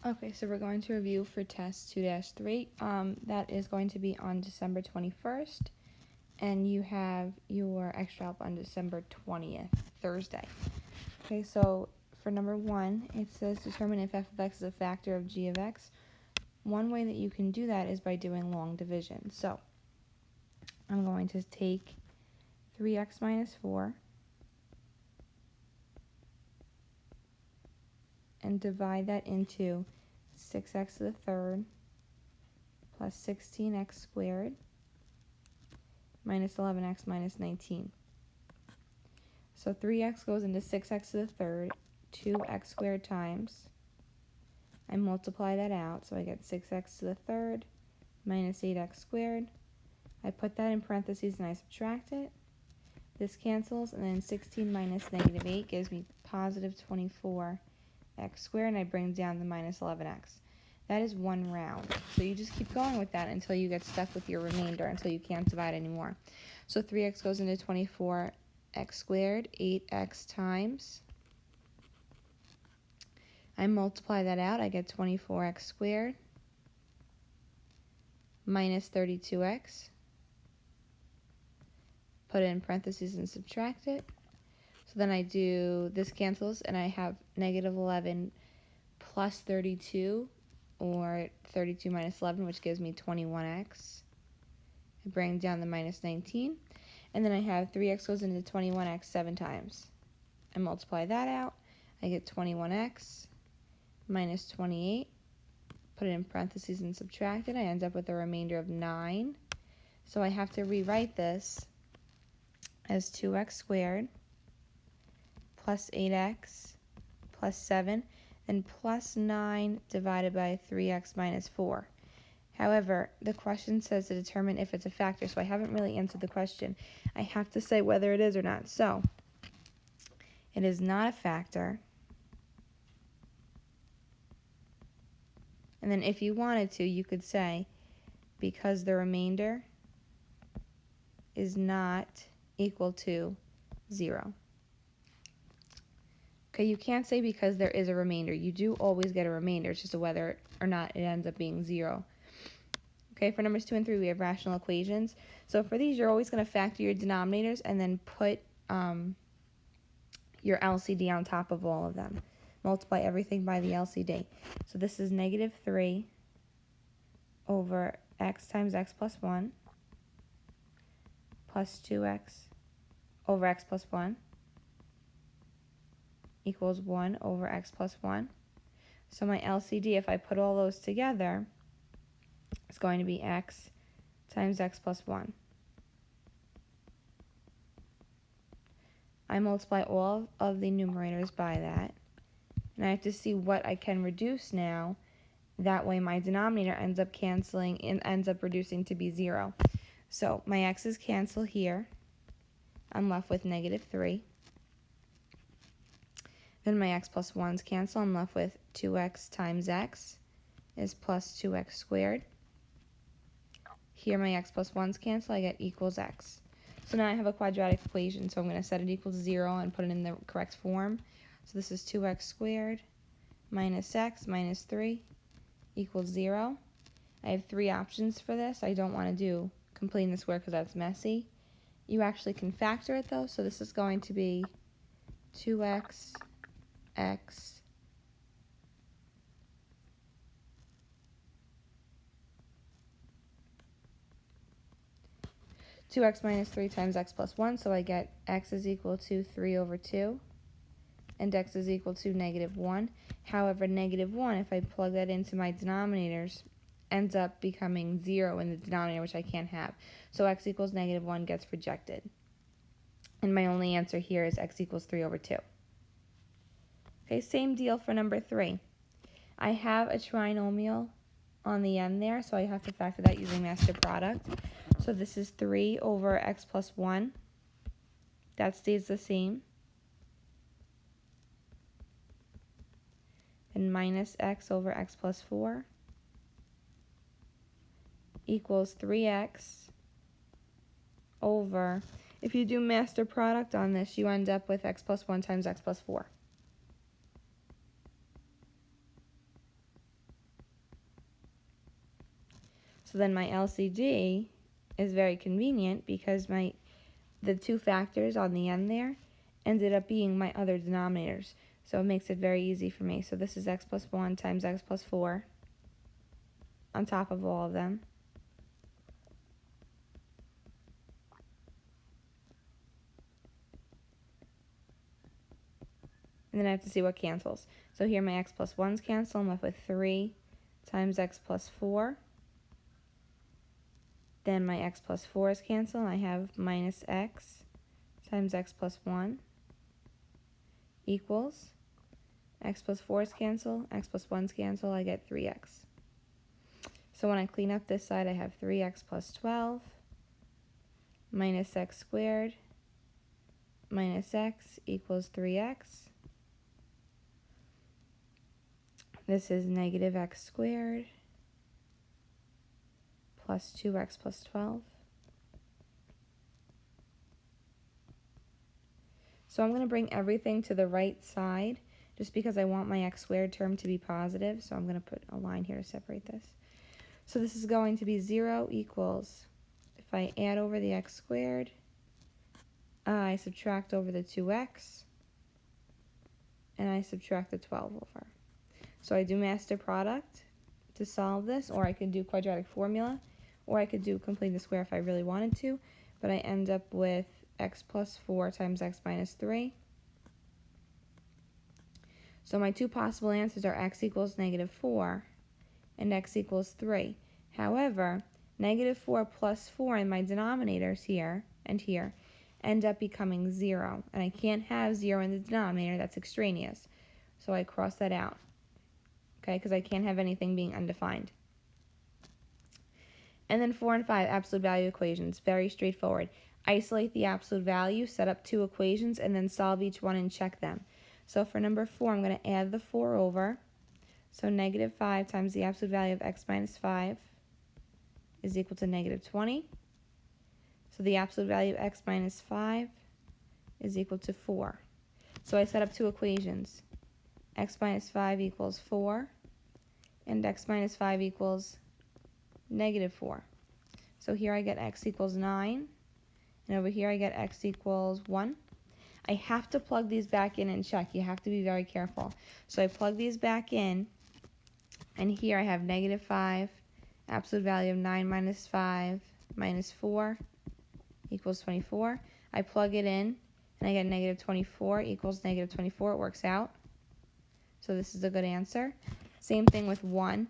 Okay, so we're going to review for test 2-3. That is going to be on December 21st, and you have your extra help on December 20th, Thursday. Okay, so for number 1, it says determine if f of x is a factor of g of x. One way that you can do that is by doing long division. So I'm going to take 3x minus 4 and divide that into 6x to the third plus 16x squared minus 11x minus 19. So 3x goes into 6x to the third, 2x squared times. I multiply that out, so I get 6x to the third minus 8x squared. I put that in parentheses and I subtract it. This cancels, and then 16 minus negative 8 gives me positive 24x squared, and I bring down the minus 11x. That is one round. So you just keep going with that until you get stuck with your remainder, until you can't divide anymore. So 3x goes into 24x squared, 8x times. I multiply that out, I get 24x squared minus 32x. Put it in parentheses and subtract it. So then I do, this cancels, and I have negative 11 plus 32, or 32 minus 11, which gives me 21x. I bring down the minus 19. And then I have 3x goes into 21x 7 times. I multiply that out. I get 21x minus 28. Put it in parentheses and subtract it. I end up with a remainder of 9. So I have to rewrite this as 2x squared plus 8x plus 7, then plus 9 divided by 3x minus 4. However, the question says to determine if it's a factor, so I haven't really answered the question. I have to say whether it is or not. So, it is not a factor. And then if you wanted to, you could say, because the remainder is not equal to 0. Okay, you can't say because there is a remainder. You do always get a remainder. It's just whether or not it ends up being 0. Okay, for numbers 2 and 3, we have rational equations. So for these, you're always going to factor your denominators and then put your LCD on top of all of them. Multiply everything by the LCD. So this is negative 3 over x times x plus 1 plus 2x over x plus 1 equals 1 over x plus 1. So my LCD, if I put all those together, it's going to be x times x plus 1. I multiply all of the numerators by that, and I have to see what I can reduce now. That way my denominator ends up canceling and ends up reducing to be 0. So my x's cancel here. I'm left with negative 3. Then my x plus 1's cancel. I'm left with 2x times x is plus 2x squared. Here my x plus 1's cancel. I get equals x. So now I have a quadratic equation, so I'm going to set it equal to 0 and put it in the correct form. So this is 2x squared minus x minus 3 equals 0. I have 3 options for this. I don't want to do completing the square because that's messy. You actually can factor it though, so this is going to be 2x x 2x minus 3 times x plus 1, so I get x is equal to 3 over 2, and x is equal to negative 1. However, negative 1, if I plug that into my denominators, ends up becoming 0 in the denominator, which I can't have. So x equals negative 1 gets rejected. And my only answer here is x equals 3 over 2. Okay, same deal for number 3. I have a trinomial on the end there, so I have to factor that using master product. So this is 3 over x plus 1. That stays the same. And minus x over x plus 4 equals 3x over, if you do master product on this, you end up with x plus 1 times x plus 4. So then my LCD is very convenient because the two factors on the end there ended up being my other denominators. So it makes it very easy for me. So this is x plus 1 times x plus 4 on top of all of them. And then I have to see what cancels. So here my x plus 1's cancel. I'm left with 3 times x plus 4. Then my x plus 4's cancel. And I have minus x times x plus 1 equals x plus 4's cancel, x plus 1's cancel. I get 3x. So when I clean up this side, I have 3x plus 12 minus x squared minus x equals 3x. This is negative x squared plus 2x plus 12. So I'm going to bring everything to the right side just because I want my x squared term to be positive. So I'm going to put a line here to separate this. So this is going to be 0 equals, if I add over the x squared, I subtract over the 2x, and I subtract the 12 over. So I do master product to solve this, or I could do quadratic formula, or I could do complete the square if I really wanted to, but I end up with x plus 4 times x minus 3. So my two possible answers are x equals negative 4 and x equals 3. However, negative 4 plus 4 in my denominators here and here end up becoming 0, and I can't have 0 in the denominator. That's extraneous. So I cross that out. Okay, because I can't have anything being undefined. And then 4 and 5, absolute value equations. Very straightforward. Isolate the absolute value, set up two equations, and then solve each one and check them. So for number 4, I'm going to add the 4 over. So negative 5 times the absolute value of x minus 5 is equal to negative 20. So the absolute value of x minus 5 is equal to 4. So I set up two equations. X minus 5 equals 4, and x minus 5 equals negative 4. So here I get x equals 9, and over here I get x equals 1. I have to plug these back in and check. You have to be very careful. So I plug these back in, and here I have negative 5, absolute value of 9 minus 5 minus 4 equals 24. I plug it in, and I get negative 24 equals negative 24. It works out. So this is a good answer. Same thing with 1.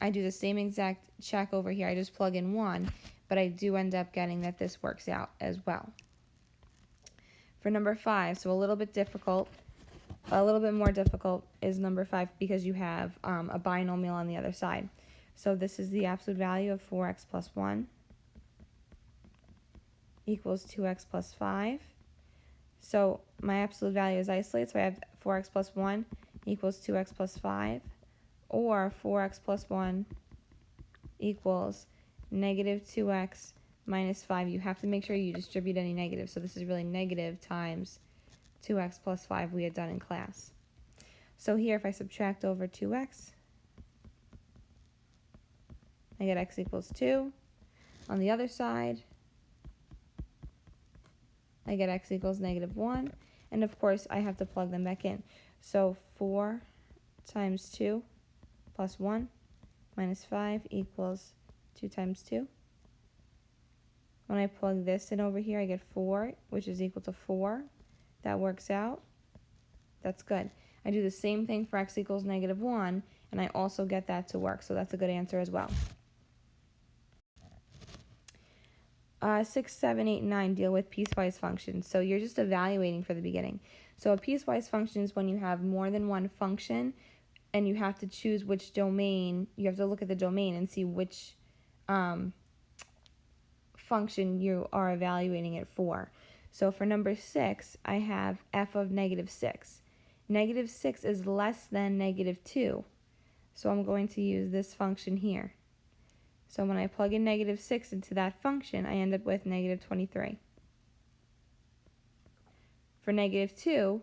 I do the same exact check over here. I just plug in 1, but I do end up getting that this works out as well. For number 5, so a little bit more difficult is number 5 because you have a binomial on the other side. So this is the absolute value of 4x plus 1 equals 2x plus 5. So my absolute value is isolated, so I have 4x plus 1 equals 2x plus 5, or 4x plus 1 equals negative 2x minus 5. You have to make sure you distribute any negatives. So this is really negative times 2x plus 5 we had done in class. So here if I subtract over 2x, I get x equals 2. On the other side, I get x equals negative 1. And of course, I have to plug them back in. So 4 times 2 plus 1 minus 5 equals 2 times 2. When I plug this in over here, I get 4, which is equal to 4. That works out. That's good. I do the same thing for x equals negative 1, and I also get that to work. So that's a good answer as well. 6, 7, 8, and 9 deal with piecewise functions. So you're just evaluating for the beginning. So a piecewise function is when you have more than one function and you have to choose which domain. You have to look at the domain and see which function you are evaluating it for. So for number 6, I have f of negative 6. Negative 6 is less than negative 2. So I'm going to use this function here. So when I plug in negative 6 into that function, I end up with negative 23. For negative 2,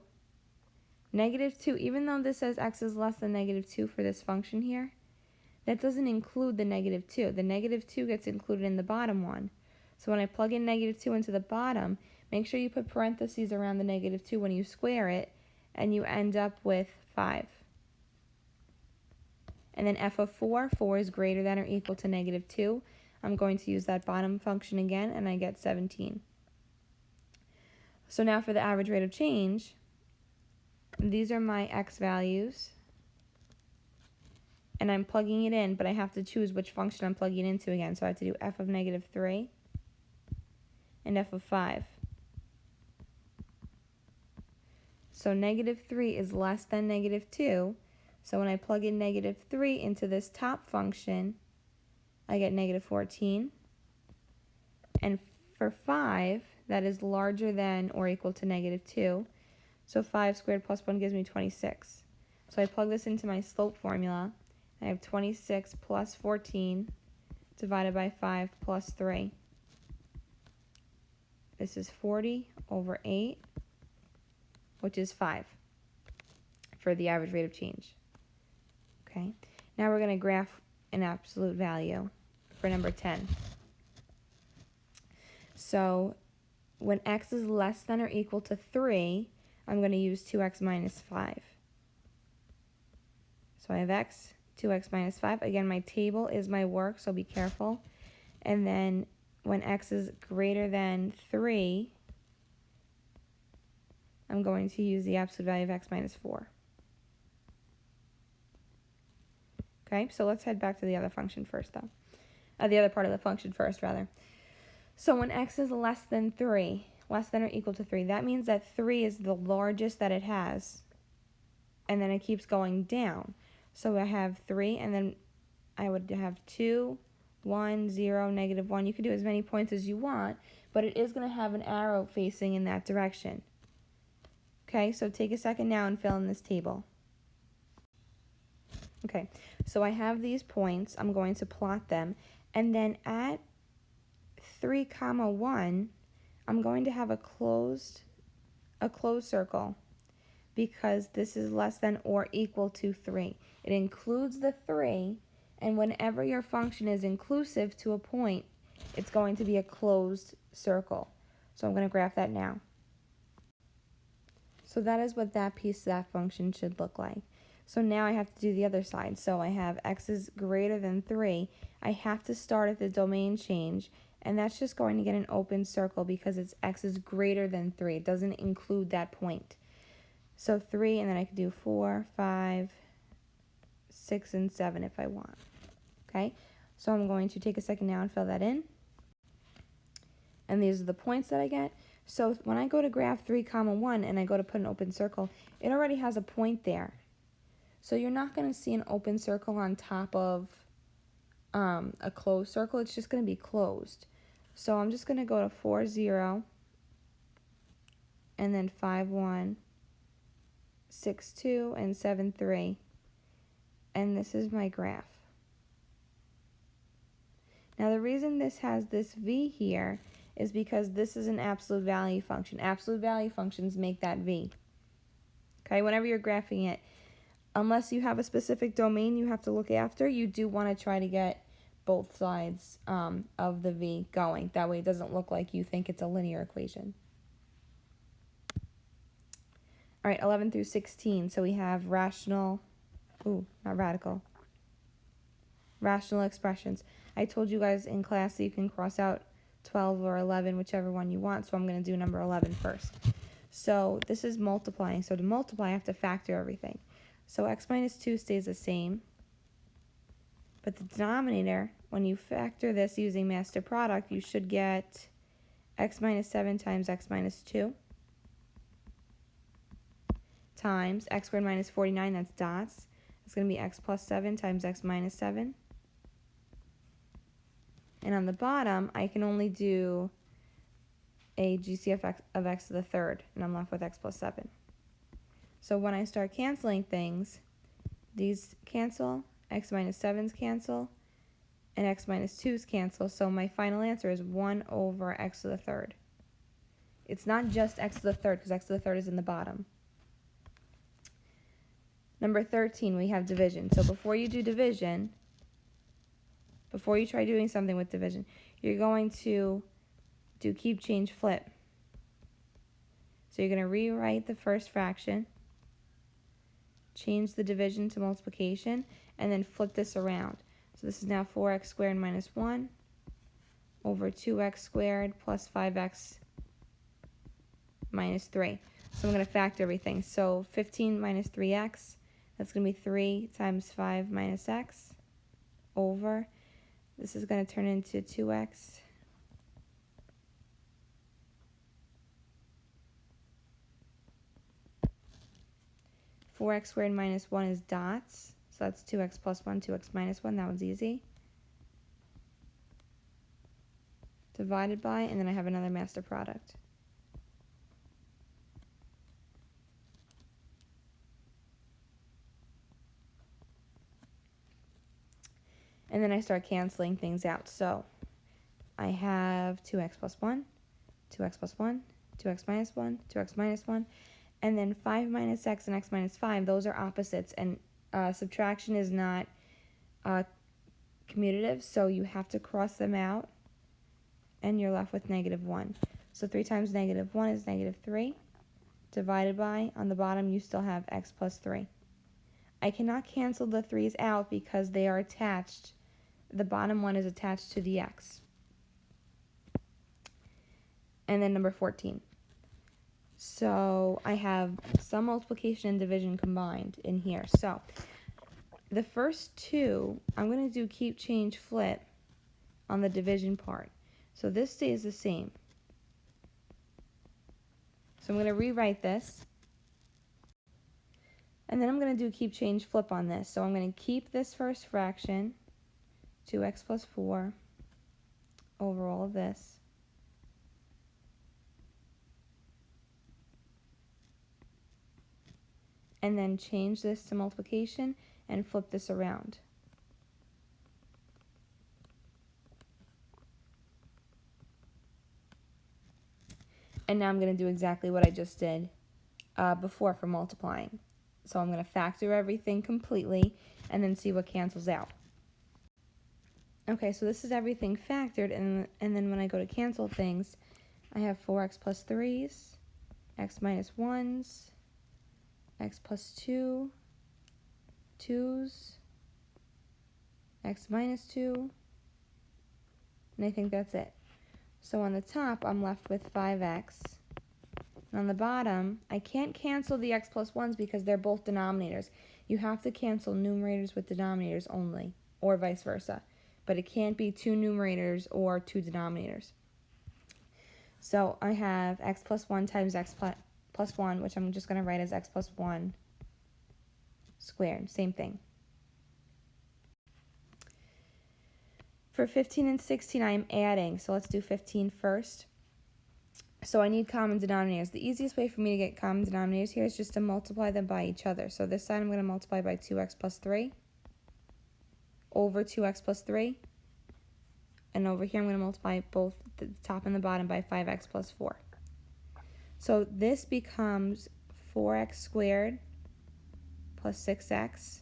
even though this says x is less than negative 2 for this function here, that doesn't include the -2. The -2 gets included in the bottom one. So when I plug in -2 into the bottom, make sure you put parentheses around the -2 when you square it, and you end up with 5. And then f of 4, 4 is greater than or equal to -2. I'm going to use that bottom function again, and I get 17. So now for the average rate of change, these are my x values, and I'm plugging it in, but I have to choose which function I'm plugging it into again. So I have to do f of -3 and f of 5. So -3 is less than -2. So when I plug in -3 into this top function, I get -14. And for 5, that is larger than or equal to -2. So 5 squared plus 1 gives me 26. So I plug this into my slope formula. I have 26 plus 14 divided by 5 plus 3. This is 40 over 8, which is 5 for the average rate of change. Okay, now we're going to graph an absolute value for number 10. So when x is less than or equal to 3, I'm going to use 2x minus 5. So I have x, 2x minus 5. Again, my table is my work, so be careful. And then when x is greater than 3, I'm going to use the absolute value of x minus 4. Okay, so let's head back to the other function first, though. The other part of the function first, rather. So when x is less than 3, less than or equal to 3, that means that 3 is the largest that it has, and then it keeps going down. So I have 3, and then I would have 2, 1, 0, -1. You can do as many points as you want, but it is going to have an arrow facing in that direction. Okay, so take a second now and fill in this table. Okay, so I have these points. I'm going to plot them, and then at 3, 1, I'm going to have a closed circle because this is less than or equal to 3. It includes the 3, and whenever your function is inclusive to a point, it's going to be a closed circle. So I'm going to graph that now. So that is what that piece of that function should look like. So now I have to do the other side. So I have x is greater than 3. I have to start at the domain change, and that's just going to get an open circle because it's x is greater than 3. It doesn't include that point. So 3, and then I can do 4, 5, 6, and 7 if I want. Okay, so I'm going to take a second now and fill that in. And these are the points that I get. So when I go to graph 3, 1, and I go to put an open circle, it already has a point there. So you're not going to see an open circle on top of a closed circle. It's just going to be closed. So I'm just going to go to 4, 0, and then 5, 1, 6, 2, and 7, 3. And this is my graph. Now the reason this has this v here is because this is an absolute value function. Absolute value functions make that v. Okay, whenever you're graphing it, unless you have a specific domain you have to look after, you do want to try to get both sides of the v going. That way it doesn't look like you think it's a linear equation. All right, 11 through 16. So we have rational expressions. I told you guys in class that you can cross out 12 or 11, whichever one you want, so I'm going to do number 11 first. So this is multiplying. So to multiply, I have to factor everything. So x minus 2 stays the same, but the denominator, when you factor this using master product, you should get x minus 7 times x minus 2 times x squared minus 49, that's dots. It's going to be x plus 7 times x minus 7. And on the bottom, I can only do a GCF of x to the third, and I'm left with x plus 7. So when I start canceling things, these cancel, x minus 7's cancel, and x minus 2's cancel. So my final answer is 1 over x to the third. It's not just x to the third, because x to the third is in the bottom. Number 13, we have division. So before you do division, before you try doing something with division, you're going to do keep, change, flip. So you're going to rewrite the first fraction, change the division to multiplication, and then flip this around. So this is now 4x squared minus 1 over 2x squared plus 5x minus 3. So I'm going to factor everything. So 15 minus 3x, that's going to be 3 times 5 minus x over, this is going to turn into 2x (4x squared minus 1 is dots, so that's 2x plus 1, 2x minus 1, that one's easy. Divided by, and then I have another master product. And then I start canceling things out. So I have 2x plus 1, 2x plus 1, 2x minus 1, 2x minus 1, and then 5 minus x and x minus 5, those are opposites, and subtraction is not commutative, so you have to cross them out, and you're left with -1. So 3 times -1 is -3, divided by, on the bottom you still have x plus 3. I cannot cancel the 3's out because they are attached. The bottom one is attached to the x. And then number 14. So I have some multiplication and division combined in here. So the first two, I'm going to do keep, change, flip on the division part. So this stays the same. So I'm going to rewrite this. And then I'm going to do keep, change, flip on this. So I'm going to keep this first fraction, 2x plus 4, over all of this. And then change this to multiplication and flip this around. And now I'm going to do exactly what I just did before for multiplying. So I'm going to factor everything completely and then see what cancels out. Okay, so this is everything factored, and then when I go to cancel things, I have 4x plus 3's, x minus 1's, x plus 2, 2's, x minus 2, and I think that's it. So on the top, I'm left with 5x. And on the bottom, I can't cancel the x plus 1's because they're both denominators. You have to cancel numerators with denominators only, or vice versa. But it can't be two numerators or two denominators. So I have x plus 1 times x plus 1, which I'm just going to write as x plus 1 squared. Same thing. For 15 and 16, I am adding. So let's do 15 first. So I need common denominators. The easiest way for me to get common denominators here is just to multiply them by each other. So this side I'm going to multiply by 2x plus 3 over 2x plus 3. And over here I'm going to multiply both the top and the bottom by 5x plus 4. So this becomes 4x squared plus 6x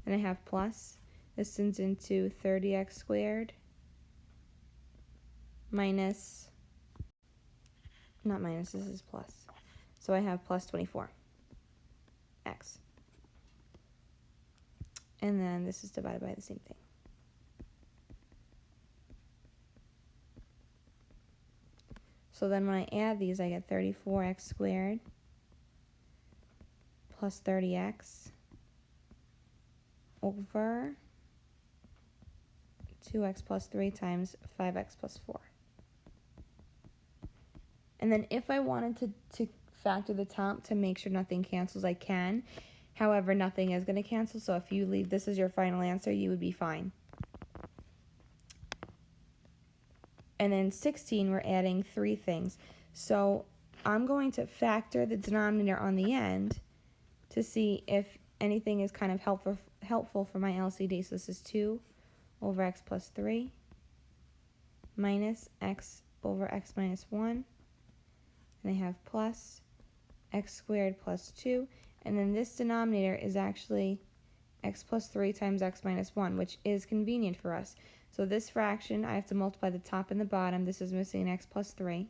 and I have plus. This turns into 30x squared minus, not minus, this is plus. So I have plus 24x. And then this is divided by the same thing. So then when I add these, I get 34x squared plus 30x over 2x plus 3 times 5x plus 4. And then if I wanted to factor the top to make sure nothing cancels, I can. However, nothing is going to cancel, so if you leave this as your final answer, you would be fine. And then 16, we're adding 3 things. So I'm going to factor the denominator on the end to see if anything is kind of helpful for my LCD. So this is 2 over x plus 3 minus x over x minus 1. And I have plus x squared plus 2, and then this denominator is actually x plus 3 times x minus 1, which is convenient for us. So this fraction, I have to multiply the top and the bottom. This is missing x plus 3.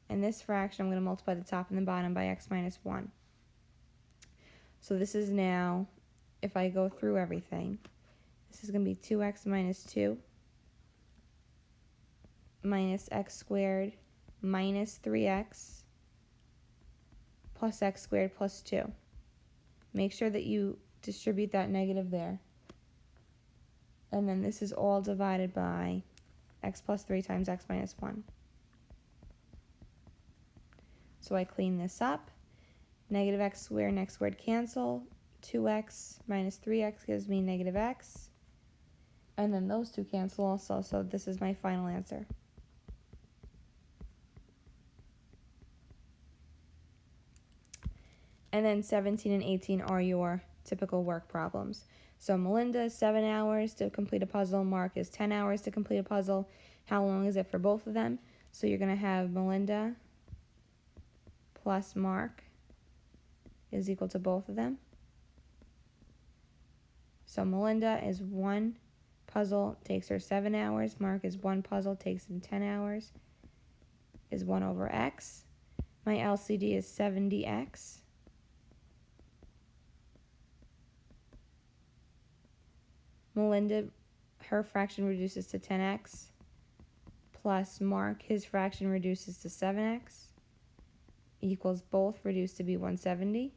And this fraction, I'm going to multiply the top and the bottom by x minus 1. So this is now, if I go through everything, this is going to be 2x minus 2 minus x squared minus 3x plus x squared plus 2. Make sure that you distribute that negative there. And then this is all divided by x plus 3 times x minus 1. So I clean this up. Negative x squared and x squared cancel. 2x minus 3x gives me negative x. And then those two cancel also, so this is my final answer. And then 17 and 18 are your typical work problems. So Melinda is 7 hours to complete a puzzle. Mark is 10 hours to complete a puzzle. How long is it for both of them? So you're going to have Melinda plus Mark is equal to both of them. So Melinda is 1 puzzle, takes her 7 hours. Mark is 1 puzzle, takes him 10 hours, is 1 over x. My LCD is 70x. Melinda, her fraction reduces to 10x, plus Mark, his fraction reduces to 7x, equals both reduced to be 170.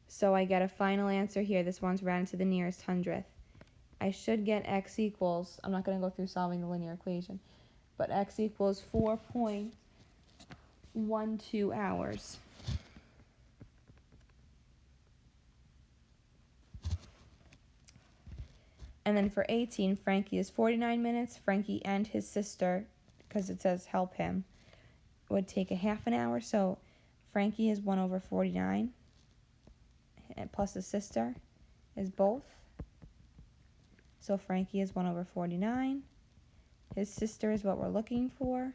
So I get a final answer here. This one's rounded to the nearest hundredth. I should get x equals, I'm not going to go through solving the linear equation, but x equals 4.12 hours. And then for 18, Frankie is 49 minutes. Frankie and his sister, because it says help him, would take a half an hour. So Frankie is 1 over 49, and plus the sister is both. So Frankie is 1 over 49. His sister is what we're looking for.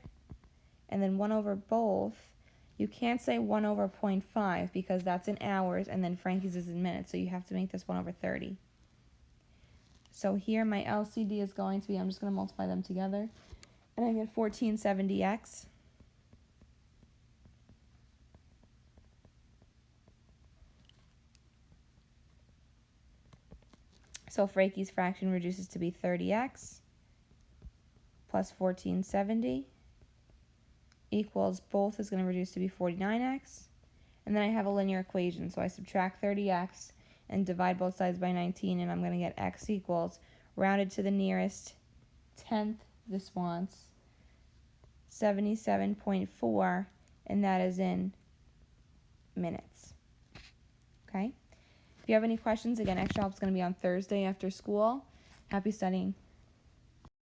And then 1 over both. You can't say 1 over 0.5 because that's in hours, and then Frankie's is in minutes. So you have to make this 1 over 30. So here my LCD is going to be, I'm just going to multiply them together, and I get 1470x. So Frankie's fraction reduces to be 30x plus 1470 equals both is going to reduce to be 49x. And then I have a linear equation, so I subtract 30x and divide both sides by 19, and I'm going to get x equals, rounded to the nearest tenth, this wants 77.4, and that is in minutes. Okay? If you have any questions, again, extra help is going to be on Thursday after school. Happy studying.